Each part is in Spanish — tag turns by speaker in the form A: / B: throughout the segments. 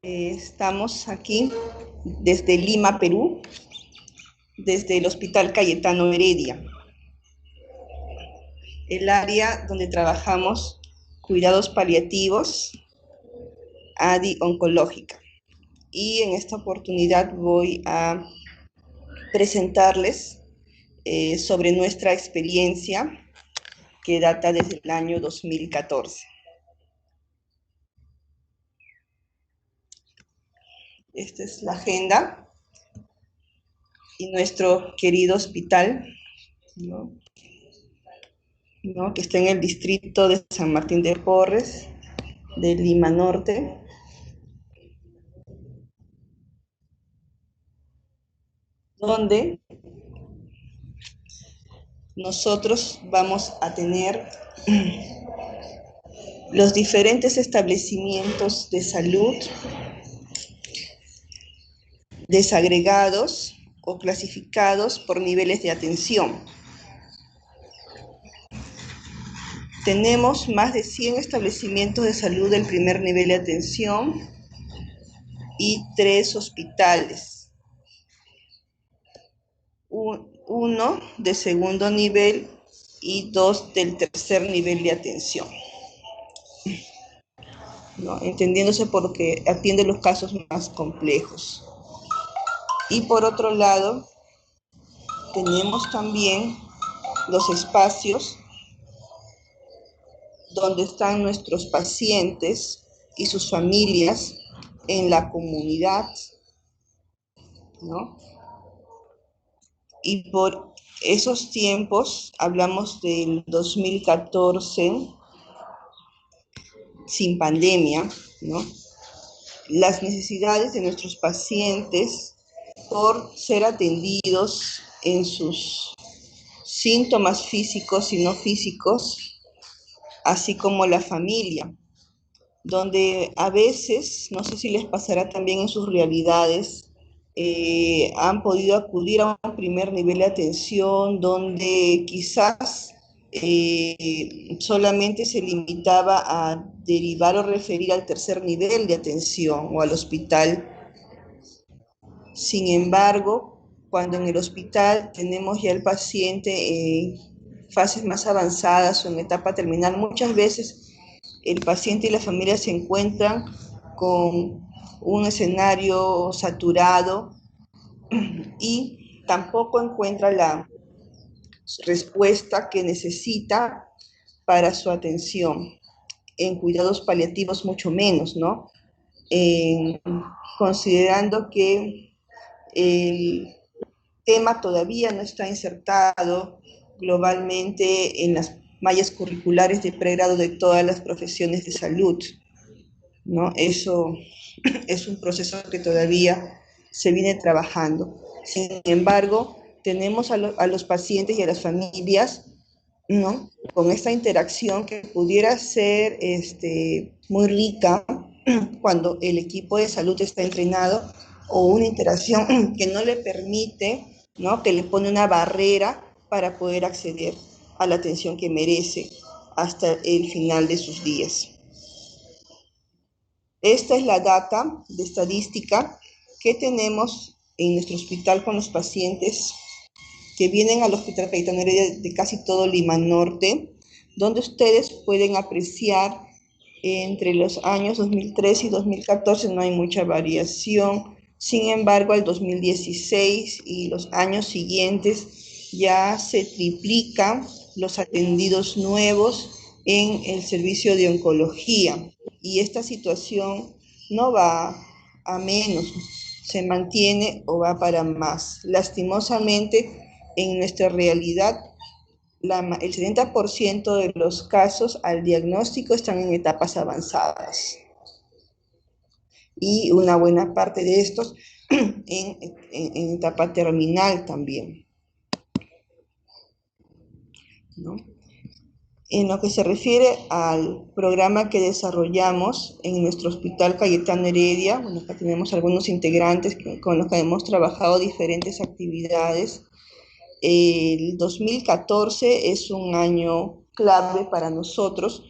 A: Estamos aquí desde Lima, Perú, desde el Hospital Cayetano Heredia, el área donde trabajamos cuidados paliativos, ADI oncológica. Y en esta oportunidad voy a presentarles sobre nuestra experiencia que data desde el año 2014. Esta es la agenda y nuestro querido hospital, ¿no? ¿No? Que está en el distrito de San Martín de Porres, de Lima Norte, donde nosotros vamos a tener los diferentes establecimientos de salud desagregados o clasificados por niveles de atención. Tenemos más de 100 establecimientos de salud del primer nivel de atención y 3 hospitales. Uno de segundo nivel y 2 del tercer nivel de atención, ¿no? Entendiéndose porque atiende los casos más complejos. Y por otro lado, tenemos también los espacios donde están nuestros pacientes y sus familias en la comunidad, ¿no? Y por esos tiempos, hablamos del 2014, sin pandemia, ¿no? Las necesidades de nuestros pacientes por ser atendidos en sus síntomas físicos y no físicos, así como la familia, donde a veces, no sé si les pasará también en sus realidades, han podido acudir a un primer nivel de atención donde quizás solamente se limitaba a derivar o referir al tercer nivel de atención o al hospital. Sin embargo, cuando en el hospital tenemos ya el paciente en fases más avanzadas o en etapa terminal, muchas veces el paciente y la familia se encuentran con un escenario saturado y tampoco encuentra la respuesta que necesita para su atención. En cuidados paliativos mucho menos, ¿no? Considerando que el tema todavía no está insertado globalmente en las mallas curriculares de pregrado de todas las profesiones de salud, ¿no? Eso es un proceso que todavía se viene trabajando. Sin embargo, tenemos a los pacientes y a las familias, ¿no? Con esta interacción que pudiera ser muy rica cuando el equipo de salud está entrenado, o una interacción que no le permite, ¿no? Que le pone una barrera para poder acceder a la atención que merece hasta el final de sus días. Esta es la data de estadística que tenemos en nuestro hospital con los pacientes que vienen al Hospital Cayetano Heredia de casi todo Lima Norte, donde ustedes pueden apreciar entre los años 2013 y 2014 no hay mucha variación. Sin embargo, al 2016 y los años siguientes ya se triplican los atendidos nuevos en el servicio de oncología. Y esta situación no va a menos, se mantiene o va para más. Lastimosamente, en nuestra realidad, el 70% de los casos al diagnóstico están en etapas avanzadas y una buena parte de estos en etapa terminal también, ¿no? En lo que se refiere al programa que desarrollamos en nuestro Hospital Cayetano Heredia, bueno, acá tenemos algunos integrantes con los que hemos trabajado diferentes actividades. El 2014 es un año clave para nosotros,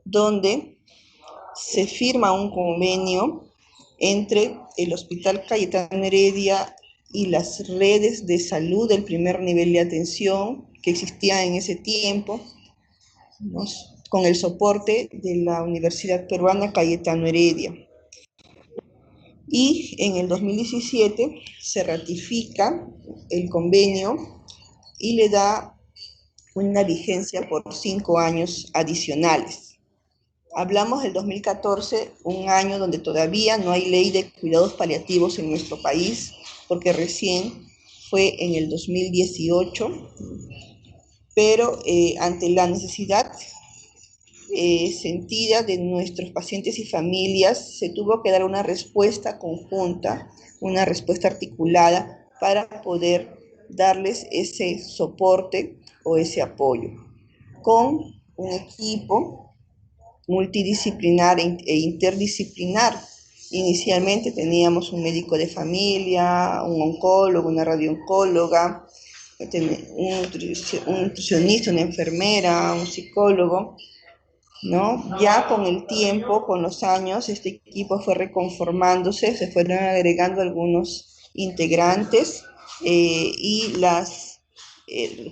A: donde se firma un convenio entre el Hospital Cayetano Heredia y las redes de salud del primer nivel de atención que existían en ese tiempo, ¿no? Con el soporte de la Universidad Peruana Cayetano Heredia. Y en el 2017 se ratifica el convenio y le da una vigencia por 5 años adicionales. Hablamos del 2014, un año donde todavía no hay ley de cuidados paliativos en nuestro país, porque recién fue en el 2018, pero ante la necesidad sentida de nuestros pacientes y familias, se tuvo que dar una respuesta conjunta, una respuesta articulada para poder darles ese soporte o ese apoyo, con un equipo multidisciplinar e interdisciplinar. Inicialmente teníamos un médico de familia, un oncólogo, una radiooncóloga, un nutricionista, una enfermera, un psicólogo, ¿no? Ya con el tiempo, con los años, este equipo fue reconformándose, se fueron agregando algunos integrantes y las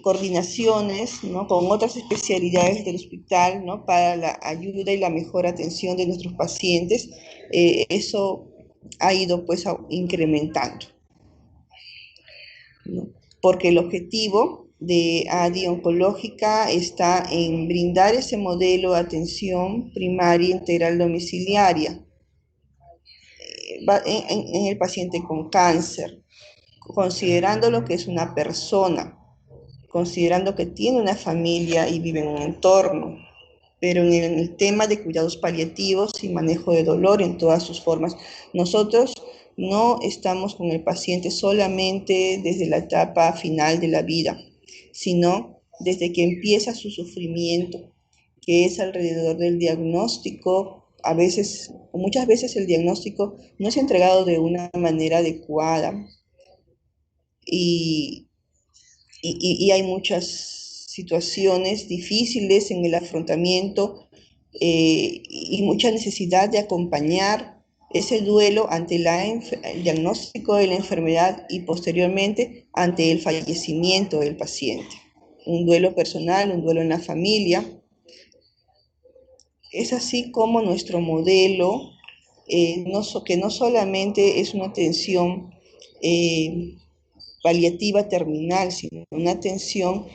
A: coordinaciones, ¿no? Con otras especialidades del hospital, ¿no? Para la ayuda y la mejor atención de nuestros pacientes. Eso ha ido pues incrementando, ¿no? Porque el objetivo de ADI Oncológica está en brindar ese modelo de atención primaria integral domiciliaria en el paciente con cáncer, considerando lo que es una persona, considerando que tiene una familia y vive en un entorno, pero en el tema de cuidados paliativos y manejo de dolor en todas sus formas. Nosotros no estamos con el paciente solamente desde la etapa final de la vida, sino desde que empieza su sufrimiento, que es alrededor del diagnóstico. A veces, o muchas veces el diagnóstico no es entregado de una manera adecuada y, y hay muchas situaciones difíciles en el afrontamiento y mucha necesidad de acompañar ese duelo ante el diagnóstico de la enfermedad y posteriormente ante el fallecimiento del paciente. Un duelo personal, un duelo en la familia. Es así como nuestro modelo, que no solamente es una atención paliativa terminal, sino una atención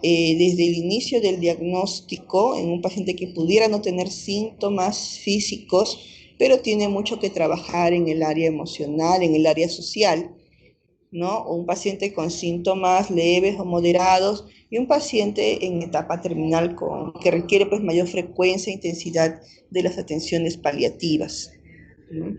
A: desde el inicio del diagnóstico en un paciente que pudiera no tener síntomas físicos, pero tiene mucho que trabajar en el área emocional, en el área social, ¿no? O un paciente con síntomas leves o moderados y un paciente en etapa terminal que requiere pues mayor frecuencia e intensidad de las atenciones paliativas, ¿no?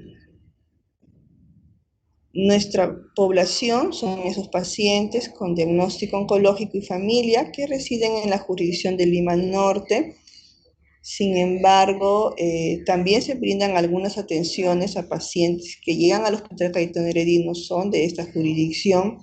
A: Nuestra población son esos pacientes con diagnóstico oncológico y familia que residen en la jurisdicción de Lima Norte. Sin embargo, también se brindan algunas atenciones a pacientes que llegan al Hospital Cayetano Heredia y no son de esta jurisdicción,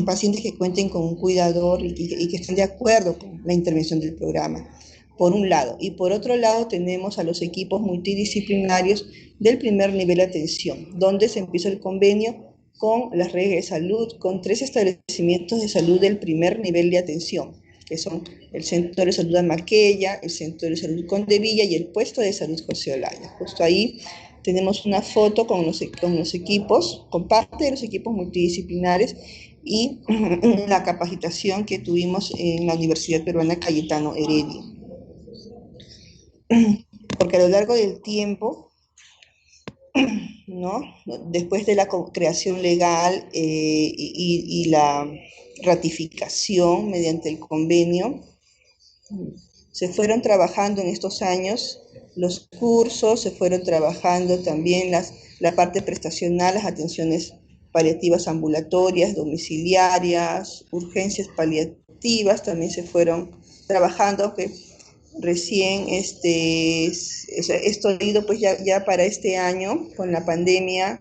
A: pacientes que cuenten con un cuidador y que estén de acuerdo con la intervención del programa, por un lado. Y por otro lado tenemos a los equipos multidisciplinarios del primer nivel de atención, donde se empieza el convenio con las redes de salud, con 3 establecimientos de salud del primer nivel de atención, que son el Centro de Salud Amaquella, el Centro de Salud Condevilla y el Puesto de Salud José Olaya. Justo ahí tenemos una foto con los equipos, con parte de los equipos multidisciplinares y la capacitación que tuvimos en la Universidad Peruana Cayetano Heredia. Porque a lo largo del tiempo, ¿no? Después de la creación legal y la ratificación mediante el convenio, se fueron trabajando en estos años los cursos, se fueron trabajando también la parte prestacional, las atenciones paliativas ambulatorias, domiciliarias, urgencias paliativas, también se fueron trabajando, que recién esto ha ido pues ya para este año, con la pandemia,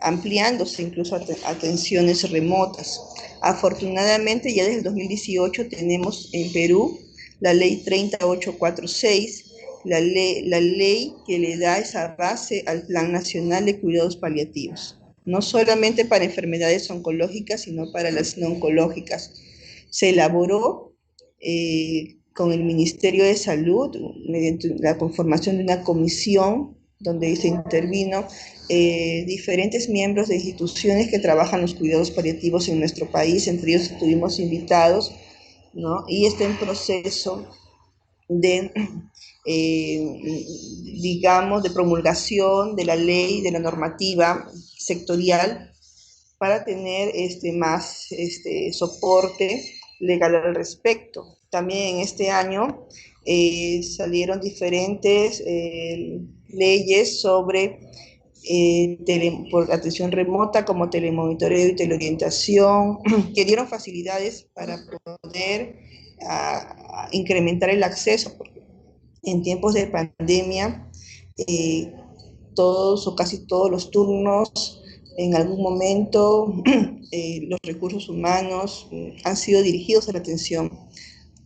A: ampliándose incluso a atenciones remotas. Afortunadamente ya desde el 2018 tenemos en Perú la ley 30846, la ley que le da esa base al Plan Nacional de Cuidados Paliativos, no solamente para enfermedades oncológicas, sino para las no oncológicas. Se elaboró con el Ministerio de Salud, mediante la conformación de una comisión donde se intervino diferentes miembros de instituciones que trabajan los cuidados paliativos en nuestro país, entre ellos estuvimos invitados, ¿no? Y está en proceso de, digamos, de promulgación de la ley, de la normativa sectorial para tener más soporte legal al respecto. También en este año salieron diferentes leyes sobre por atención remota, como telemonitoreo y teleorientación, que dieron facilidades para poder incrementar el acceso, porque en tiempos de pandemia todos o casi todos los turnos en algún momento los recursos humanos han sido dirigidos a la atención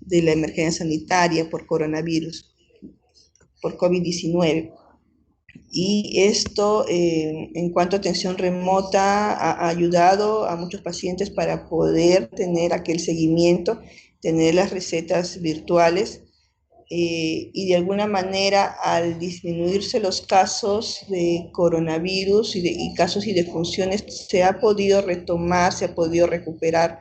A: de la emergencia sanitaria por coronavirus, por COVID-19. Y esto, en cuanto a atención remota, ha ayudado a muchos pacientes para poder tener aquel seguimiento, tener las recetas virtuales, y de alguna manera, al disminuirse los casos de coronavirus y casos y defunciones, se ha podido retomar, se ha podido recuperar,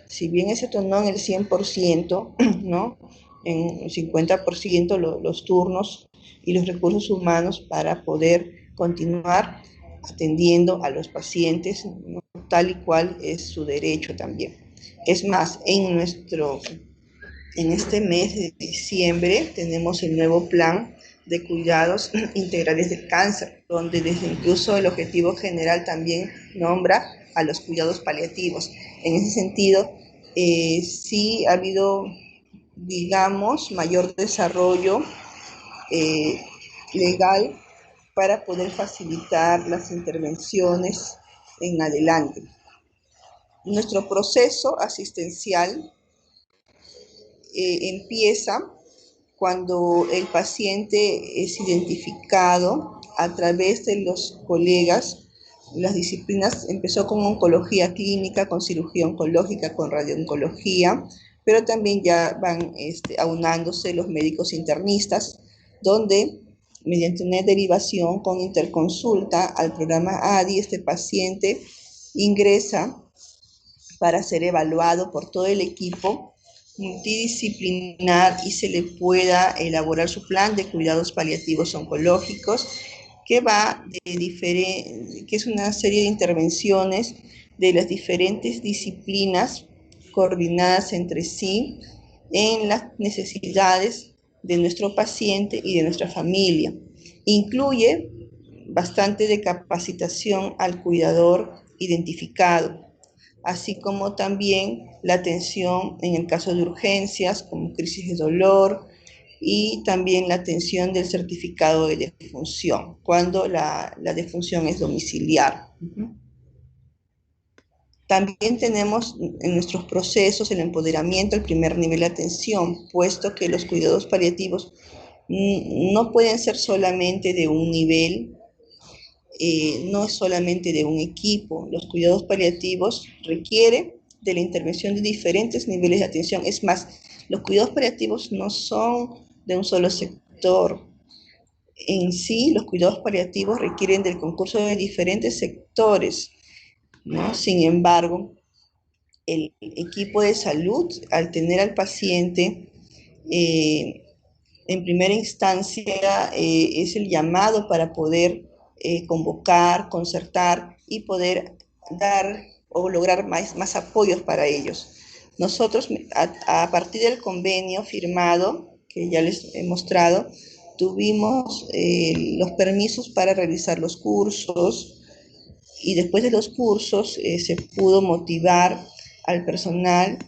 A: si bien es cierto, no en el 100%, ¿no? En el 50% los turnos y los recursos humanos para poder continuar atendiendo a los pacientes, ¿no? Tal y cual es su derecho también. Es más, en este mes de diciembre tenemos el nuevo plan de cuidados integrales del cáncer, donde desde incluso el objetivo general también nombra a los cuidados paliativos. En ese sentido, sí ha habido, digamos, mayor desarrollo legal para poder facilitar las intervenciones en adelante. Nuestro proceso asistencial empieza cuando el paciente es identificado a través de los colegas. Las disciplinas empezó con oncología clínica, con cirugía oncológica, con radiooncología, pero también ya van aunándose los médicos internistas, donde mediante una derivación con interconsulta al programa ADI, este paciente ingresa para ser evaluado por todo el equipo multidisciplinar y se le pueda elaborar su plan de cuidados paliativos oncológicos, que que es una serie de intervenciones de las diferentes disciplinas coordinadas entre sí en las necesidades de nuestro paciente y de nuestra familia. Incluye bastante de capacitación al cuidador identificado, así como también la atención en el caso de urgencias, como crisis de dolor, y también la atención del certificado de defunción, cuando la defunción es domiciliar. También tenemos en nuestros procesos el empoderamiento, el primer nivel de atención, puesto que los cuidados paliativos no pueden ser solamente de un nivel, no es solamente de un equipo. Los cuidados paliativos requieren de la intervención de diferentes niveles de atención. Es más, los cuidados paliativos no son de un solo sector. En sí, los cuidados paliativos requieren del concurso de diferentes sectores, ¿no? Sin embargo, el equipo de salud, al tener al paciente, en primera instancia, es el llamado para poder convocar, concertar y poder dar o lograr más apoyos para ellos. Nosotros, a partir del convenio firmado, que ya les he mostrado, tuvimos los permisos para realizar los cursos, y después de los cursos se pudo motivar al personal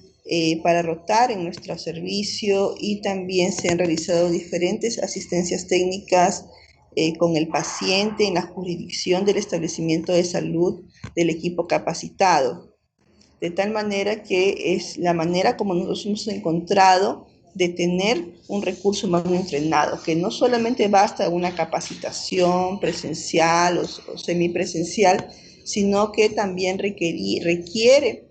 A: para rotar en nuestro servicio, y también se han realizado diferentes asistencias técnicas con el paciente en la jurisdicción del establecimiento de salud del equipo capacitado. De tal manera que es la manera como nosotros hemos encontrado de tener un recurso humano entrenado, que no solamente basta una capacitación presencial o semipresencial, sino que también requiere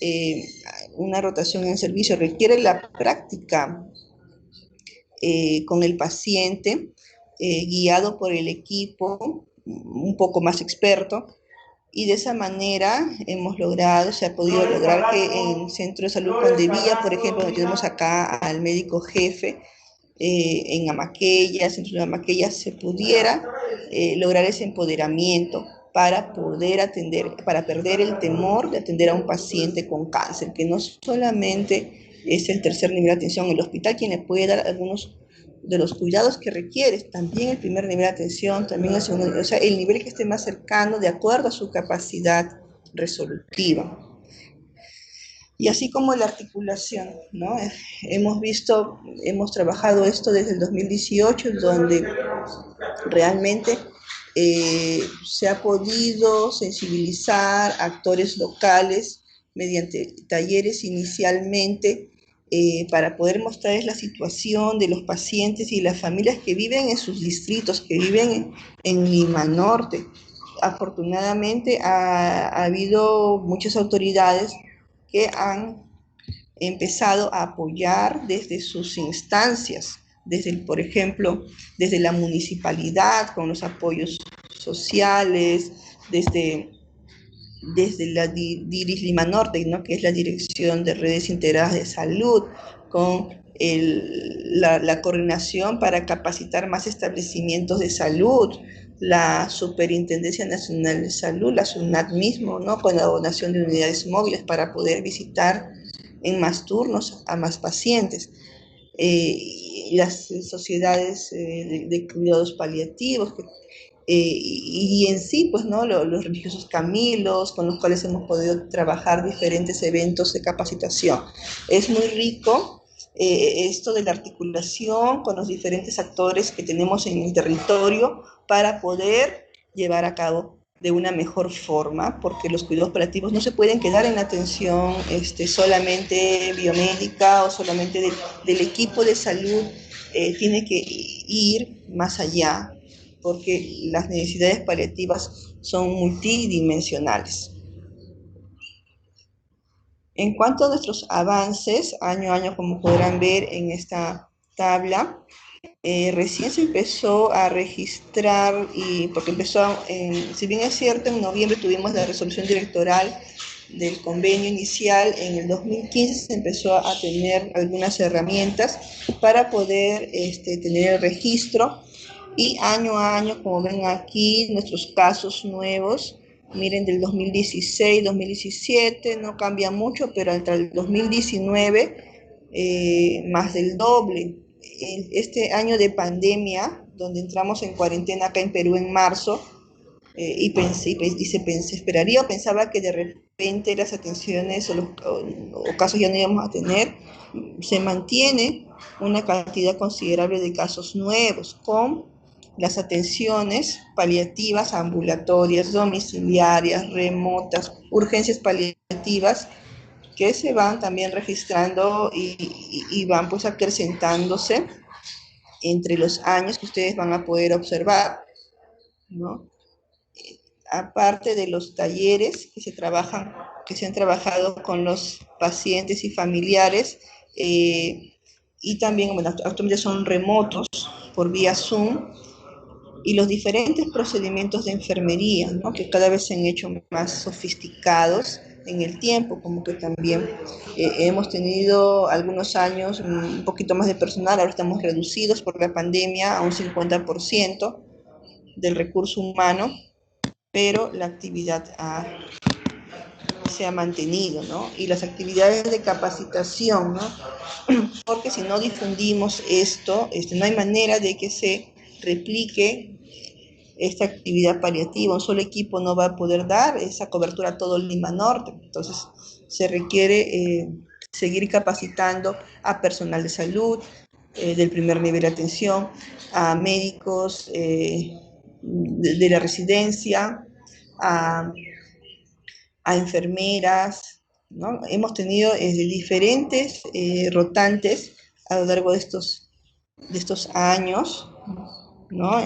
A: eh, una rotación en servicio, requiere la práctica con el paciente, guiado por el equipo un poco más experto, y de esa manera se ha podido lograr que en Centro de Salud Condevilla, por ejemplo, donde tenemos acá al médico jefe, en Amaqueya, Centro de Amaqueya, se pudiera lograr ese empoderamiento para poder atender, para perder el temor de atender a un paciente con cáncer, que no solamente es el tercer nivel de atención, el hospital quien le puede dar algunos de los cuidados que requiere, también el primer nivel de atención, también el segundo, o sea, el nivel que esté más cercano de acuerdo a su capacidad resolutiva. Y así como la articulación, ¿no? Hemos trabajado esto desde el 2018, donde realmente se ha podido sensibilizar a actores locales mediante talleres inicialmente para poder mostrarles la situación de los pacientes y las familias que viven en sus distritos, que viven en Lima Norte. Afortunadamente ha habido muchas autoridades que han empezado a apoyar desde sus instancias, por ejemplo, desde la municipalidad con los apoyos sociales, desde la DIRIS Lima Norte, ¿no? Que es la Dirección de Redes Integradas de Salud, con la coordinación para capacitar más establecimientos de salud, la Superintendencia Nacional de Salud, la SUNAT mismo, ¿no? Con la donación de unidades móviles para poder visitar en más turnos a más pacientes. Las sociedades de cuidados paliativos, y en sí, pues, ¿no? Los religiosos Camilos, con los cuales hemos podido trabajar diferentes eventos de capacitación. Es muy rico esto de la articulación con los diferentes actores que tenemos en el territorio para poder llevar a cabo de una mejor forma, porque los cuidados paliativos no se pueden quedar en la atención solamente biomédica o solamente del equipo de salud, tiene que ir más allá, porque las necesidades paliativas son multidimensionales. En cuanto a nuestros avances, año a año, como podrán ver en esta tabla, recién se empezó a registrar, porque si bien es cierto, en noviembre tuvimos la resolución directoral del convenio inicial, en el 2015 se empezó a tener algunas herramientas para poder tener el registro, y año a año, como ven aquí, nuestros casos nuevos, miren, del 2016, 2017, no cambia mucho, pero hasta el 2019, más del doble. Este año de pandemia, donde entramos en cuarentena acá en Perú en marzo, esperaría o pensaba que de repente las atenciones o casos ya no íbamos a tener, se mantiene una cantidad considerable de casos nuevos, con las atenciones paliativas ambulatorias, domiciliarias, remotas, urgencias paliativas, que se van también registrando y van pues acrecentándose entre los años que ustedes van a poder observar, ¿no? Aparte de los talleres que se han trabajado con los pacientes y familiares, y también, bueno, actualmente son remotos por vía Zoom, y los diferentes procedimientos de enfermería, ¿no? Que cada vez se han hecho más sofisticados en el tiempo, como que también hemos tenido algunos años un poquito más de personal, ahora estamos reducidos por la pandemia a un 50% del recurso humano, pero la actividad se ha mantenido, ¿no? Y las actividades de capacitación, ¿no? Porque si no difundimos esto, no hay manera de que se replique esta actividad paliativa. Un solo equipo no va a poder dar esa cobertura a todo Lima Norte. Entonces, se requiere seguir capacitando a personal de salud, del primer nivel de atención, a médicos de la residencia, a enfermeras, ¿no? Hemos tenido diferentes rotantes a lo largo de estos años, ¿no?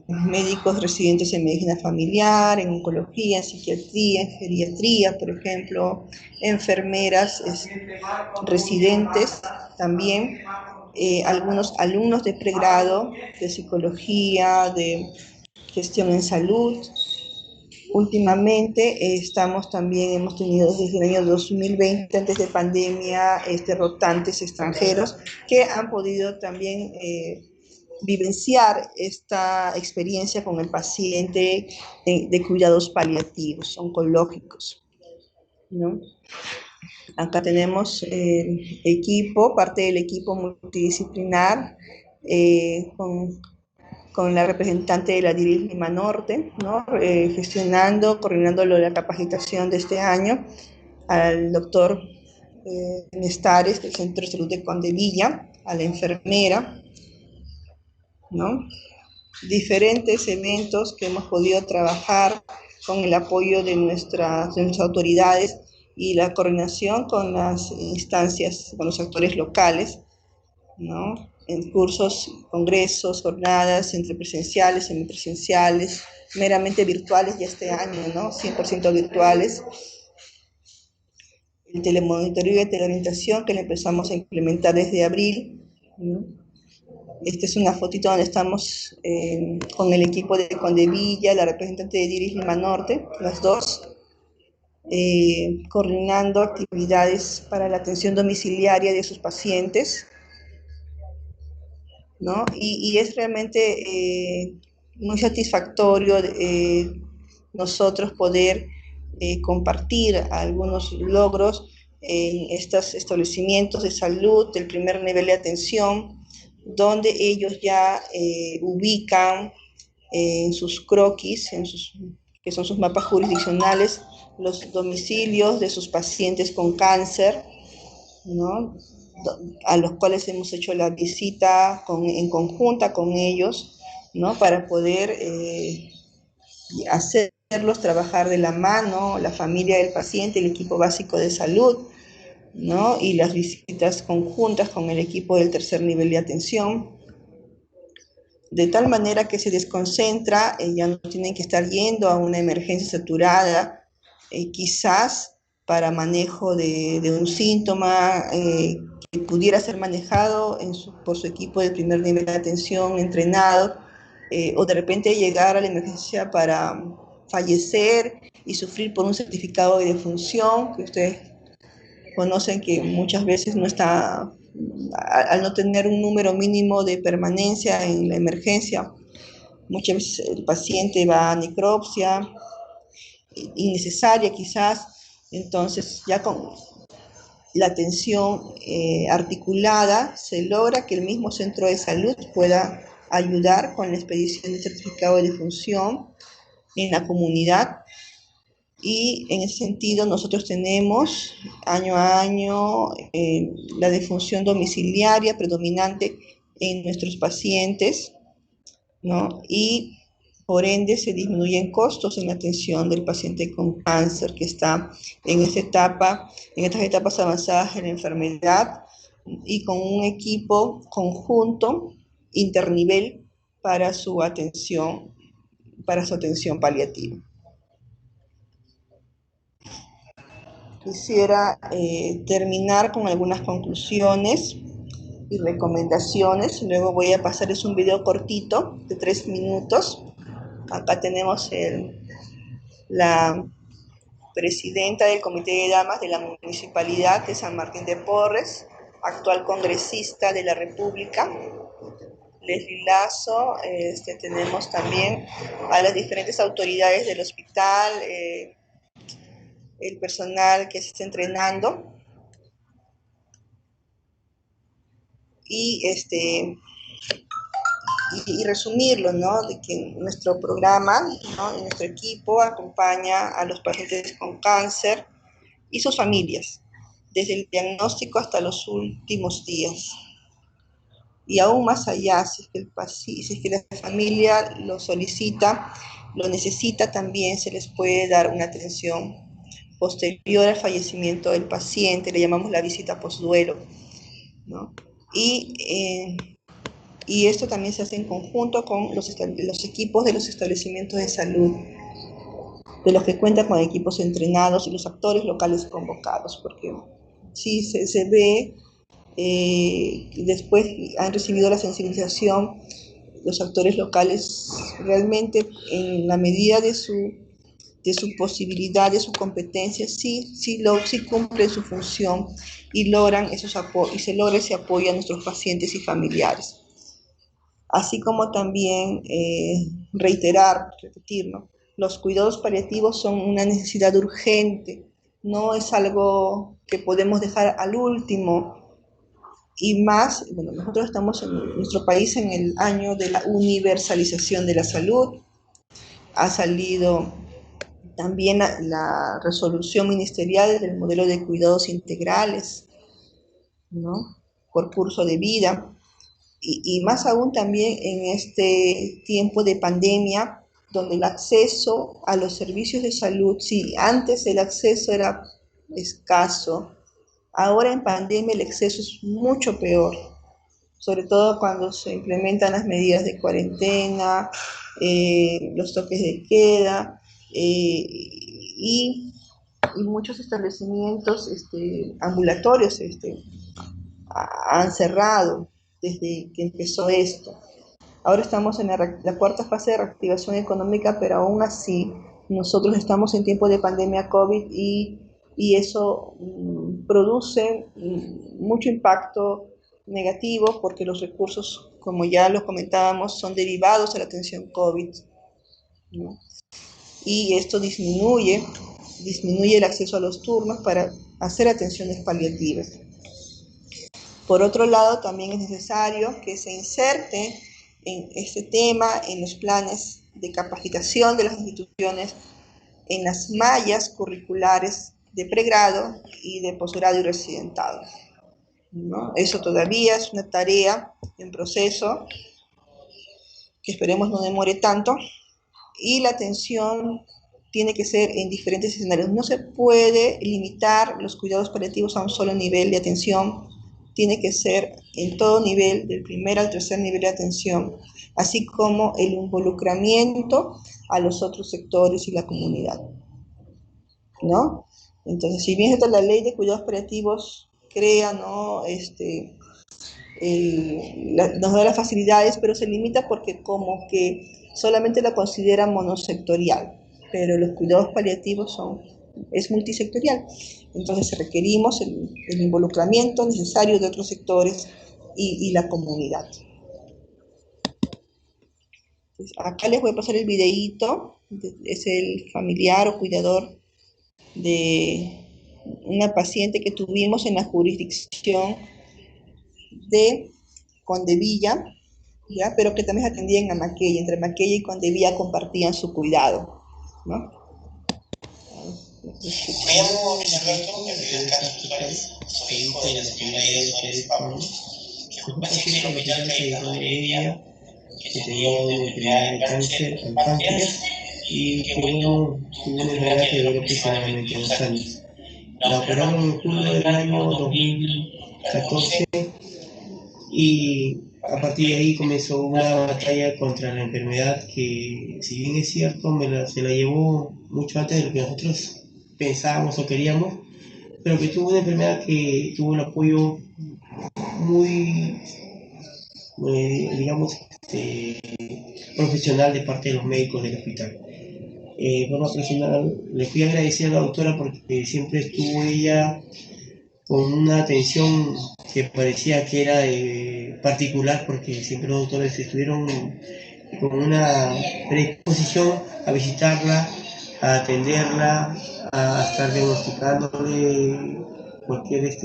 A: Médicos residentes en medicina familiar, en oncología, en psiquiatría, en geriatría, por ejemplo, enfermeras residentes también, algunos alumnos de pregrado de psicología, de gestión en salud. Últimamente hemos tenido desde el año 2020, antes de pandemia, rotantes extranjeros que han podido también vivenciar esta experiencia con el paciente de cuidados paliativos, oncológicos, ¿no? Acá tenemos parte del equipo multidisciplinar, con la representante de la DIRIS Lima Norte, ¿no? Coordinando la capacitación de este año, al doctor Nestares del Centro de Salud de Condevilla, a la enfermera, ¿no? Diferentes eventos que hemos podido trabajar con el apoyo de nuestras autoridades y la coordinación con las instancias, con los actores locales, ¿no? En cursos, congresos, jornadas entre presenciales, semipresenciales, meramente virtuales ya este año, ¿no? 100% virtuales. El telemonitoreo y teleorientación que le empezamos a implementar desde abril, ¿no? Esta es una fotito donde estamos con el equipo de Condevilla, la representante de DIRIS Lima Norte, las dos, coordinando actividades para la atención domiciliaria de sus pacientes, ¿no? Y es realmente muy satisfactorio nosotros poder compartir algunos logros en estos establecimientos de salud del primer nivel de atención, donde ellos ya ubican en sus croquis, que son sus mapas jurisdiccionales, los domicilios de sus pacientes con cáncer, ¿no? A los cuales hemos hecho la visita en conjunta con ellos, ¿no? Para poder hacerlos trabajar de la mano, la familia del paciente, el equipo básico de salud, ¿no? Y las visitas conjuntas con el equipo del tercer nivel de atención, de tal manera que se desconcentra, ya no tienen que estar yendo a una emergencia saturada, quizás para manejo de un síntoma que pudiera ser manejado por su equipo de primer nivel de atención entrenado, o de repente llegar a la emergencia para fallecer y sufrir por un certificado de defunción, que ustedes conocen que muchas veces no está, al no tener un número mínimo de permanencia en la emergencia, muchas veces el paciente va a necropsia innecesaria quizás. Entonces ya con la atención articulada se logra que el mismo centro de salud pueda ayudar con la expedición del certificado de defunción en la comunidad. Y en ese sentido nosotros tenemos año a año la defunción domiciliaria predominante en nuestros pacientes, ¿no? Y por ende se disminuyen costos en la atención del paciente con cáncer que está en en estas etapas avanzadas de la enfermedad, y con un equipo conjunto internivel para su atención paliativa. Quisiera terminar con algunas conclusiones y recomendaciones. Luego voy a pasarles un video cortito de 3 minutos. Acá tenemos la presidenta del Comité de Damas de la Municipalidad de San Martín de Porres, actual congresista de la República, Leslie Lazo. Tenemos también a las diferentes autoridades del hospital, el personal que se está entrenando, y resumirlo, ¿no? De que nuestro programa, ¿no? Y nuestro equipo acompaña a los pacientes con cáncer y sus familias, desde el diagnóstico hasta los últimos días. Y aún más allá, si es que la familia lo solicita, lo necesita, también se les puede dar una atención posterior al fallecimiento del paciente, le llamamos la visita postduelo, ¿no? y, eh, y esto también se hace en conjunto con los equipos de los establecimientos de salud, de los que cuentan con equipos entrenados y los actores locales convocados, porque sí se ve, después han recibido la sensibilización, los actores locales realmente en la medida de su posibilidad, de su competencia, sí cumplen su función y logran y se logra ese apoyo a nuestros pacientes y familiares. Así como también repetir, ¿no? Los cuidados paliativos son una necesidad urgente, no es algo que podemos dejar al último. Y más, bueno, nosotros estamos en nuestro país en el año de la universalización de la salud. Ha salido también la resolución ministerial del modelo de cuidados integrales, ¿no? Por curso de vida. Y más aún también en este tiempo de pandemia, donde el acceso a los servicios de salud, si antes el acceso era escaso, ahora en pandemia el acceso es mucho peor, sobre todo cuando se implementan las medidas de cuarentena, los toques de queda, y muchos establecimientos ambulatorios han cerrado desde que empezó esto. Ahora estamos en la cuarta fase de reactivación económica, pero aún así nosotros estamos en tiempo de pandemia COVID y eso produce mucho impacto negativo porque los recursos, como ya lo comentábamos, son derivados a la atención COVID, ¿no? Y esto disminuye el acceso a los turnos para hacer atenciones paliativas. Por otro lado, también es necesario que se inserte en este tema en los planes de capacitación de las instituciones, en las mallas curriculares de pregrado y de posgrado y residentado, ¿no? Eso todavía es una tarea en proceso que esperemos no demore tanto, y la atención tiene que ser en diferentes escenarios. No se puede limitar los cuidados paliativos a un solo nivel de atención, tiene que ser en todo nivel, del primer al tercer nivel de atención, así como el involucramiento a los otros sectores y la comunidad, ¿no? Entonces, si bien esta la ley de cuidados paliativos crea, ¿no? Nos da las facilidades, pero se limita porque como que solamente la considera monosectorial, pero los cuidados paliativos es multisectorial. Entonces requerimos el involucramiento necesario de otros sectores y la comunidad. Entonces, acá les voy a pasar el videíto, es el familiar o cuidador de una paciente que tuvimos en la jurisdicción de Condevilla, ¿ya? Pero que también atendían a Maquella, entre Maquella y Condevilla compartían su cuidado, ¿no?
B: Me llamo Luis Alberto, me soy Carlos Suárez, soy hijo de la señora Ida Suárez Pablo, que fue paciente en el Hospital Cayetano Heredia, que tenía una enfermedad de cáncer al páncreas y que bueno, tuvo una enfermedad que duró aproximadamente 2 años. La operaron en julio del año 2014 y a partir de ahí comenzó una batalla contra la enfermedad que, si bien es cierto, se la llevó mucho antes de lo que nosotros pensábamos o queríamos, pero que tuvo una enfermedad que tuvo un apoyo muy, digamos, profesional de parte de los médicos del hospital. Por lo personal, le fui a agradecer a la doctora porque siempre estuvo ella con una atención que parecía que era particular, porque siempre los doctores estuvieron con una predisposición a visitarla, a atenderla, a estar diagnosticándole cualquier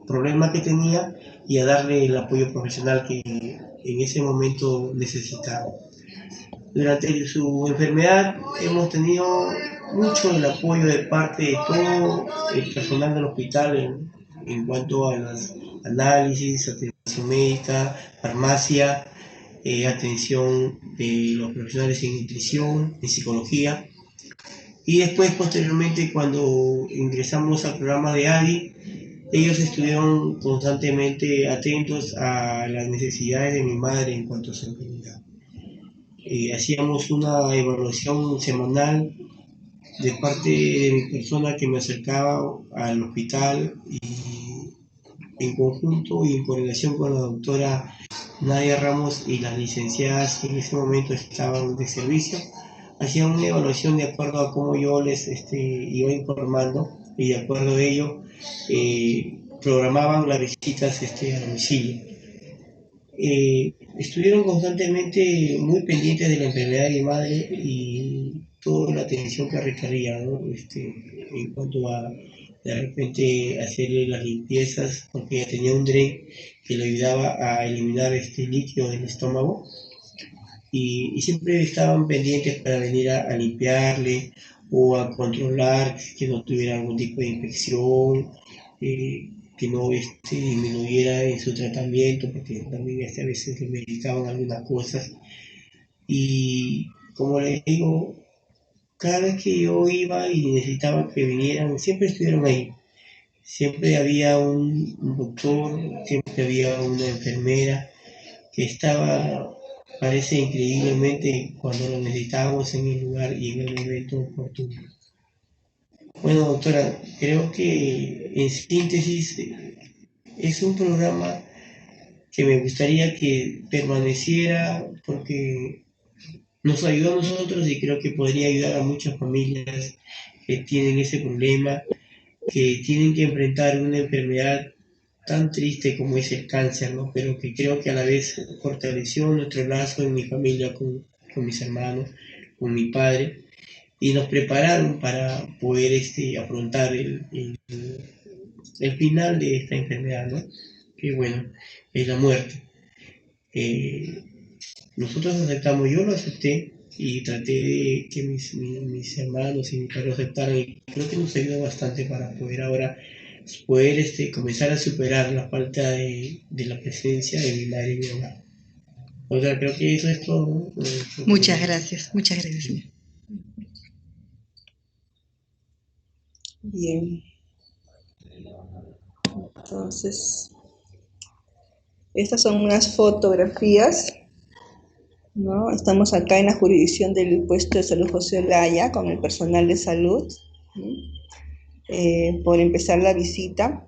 B: problema que tenía y a darle el apoyo profesional que en ese momento necesitaba. Durante su enfermedad hemos tenido mucho el apoyo de parte de todo el personal del hospital en cuanto a los análisis, atención médica, farmacia, atención de los profesionales en nutrición, en psicología. Y después, posteriormente, cuando ingresamos al programa de ADI, ellos estuvieron constantemente atentos a las necesidades de mi madre en cuanto a su enfermedad. Hacíamos una evaluación semanal de parte de mi persona que me acercaba al hospital y en conjunto y en coordinación con la doctora Nadia Ramos y las licenciadas que en ese momento estaban de servicio, hacían una evaluación de acuerdo a cómo yo les iba informando y de acuerdo a ello programaban las visitas a domicilio. Estuvieron constantemente muy pendientes de la enfermedad de mi madre y toda la atención que requería, ¿no? En cuanto a de repente hacerle las limpiezas, porque ella tenía un DRE que le ayudaba a eliminar este líquido del estómago y siempre estaban pendientes para venir a limpiarle o a controlar que no tuviera algún tipo de infección, que no disminuyera en su tratamiento, porque también a veces le medicaban algunas cosas. Y como le digo, cada vez que yo iba y necesitaba que vinieran, siempre estuvieron ahí. Siempre había un doctor, siempre había una enfermera que estaba, parece increíblemente, cuando lo necesitábamos en el lugar y en el momento oportuno. Bueno, doctora, creo que en síntesis es un programa que me gustaría que permaneciera porque nos ayudó a nosotros y creo que podría ayudar a muchas familias que tienen ese problema, que tienen que enfrentar una enfermedad tan triste como es el cáncer, ¿no? Pero que creo que a la vez fortaleció nuestro lazo en mi familia con mis hermanos, con mi padre, y nos prepararon para poder afrontar el final de esta enfermedad, ¿no? Que bueno, es la muerte. Eh, Nosotros aceptamos, yo lo acepté y traté de que mis hermanos y mi padre lo aceptaran y creo que nos ayudó bastante para poder ahora comenzar a superar la falta de la presencia de mi madre y mi mamá. O sea, creo que eso es todo, ¿no?
C: Muchas gracias, muchas gracias.
A: Bien. Entonces, estas son unas fotografías, ¿no? Estamos acá en la jurisdicción del puesto de salud José Olaya con el personal de salud, ¿no? Por empezar la visita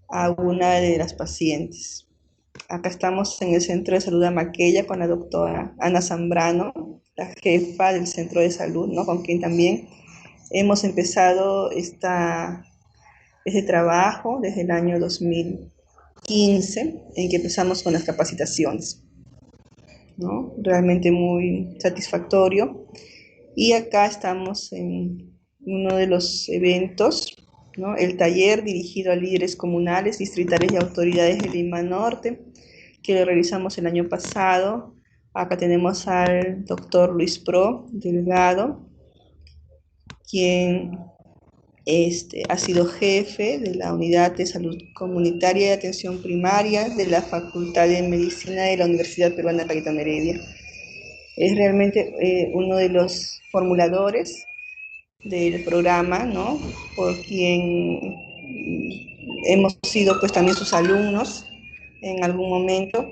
A: a una de las pacientes. Acá estamos en el centro de salud Amaquella con la doctora Ana Zambrano, la jefa del centro de salud, ¿no? Con quien también hemos empezado este trabajo desde el año 2015, en que empezamos con las capacitaciones, ¿no? Realmente muy satisfactorio. Y acá estamos en uno de los eventos, ¿no? El taller dirigido a líderes comunales, distritales y autoridades de Lima Norte, que lo realizamos el año pasado. Acá tenemos al doctor Luis Pro Delgado, quien ha sido jefe de la Unidad de Salud Comunitaria y Atención Primaria de la Facultad de Medicina de la Universidad Peruana de Cayetano Heredia. Es realmente uno de los formuladores del programa, ¿no? Por quien hemos sido pues también sus alumnos en algún momento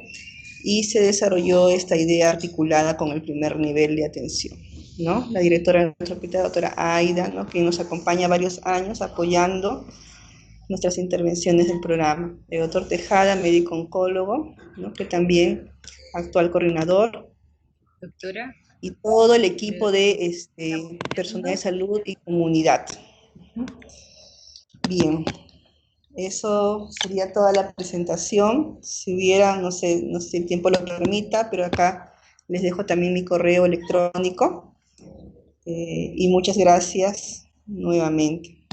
A: y se desarrolló esta idea articulada con el primer nivel de atención, ¿no? La directora de nuestro hospital, la doctora Aida, ¿no? Quien nos acompaña varios años apoyando nuestras intervenciones del programa. El doctor Tejada, médico oncólogo, ¿no? Que también actual coordinador.
C: Doctora.
A: Y todo el equipo de personal de salud y comunidad. Bien, eso sería toda la presentación. Si hubiera, no sé si el tiempo lo permita, pero acá les dejo también mi correo electrónico. Y muchas gracias nuevamente.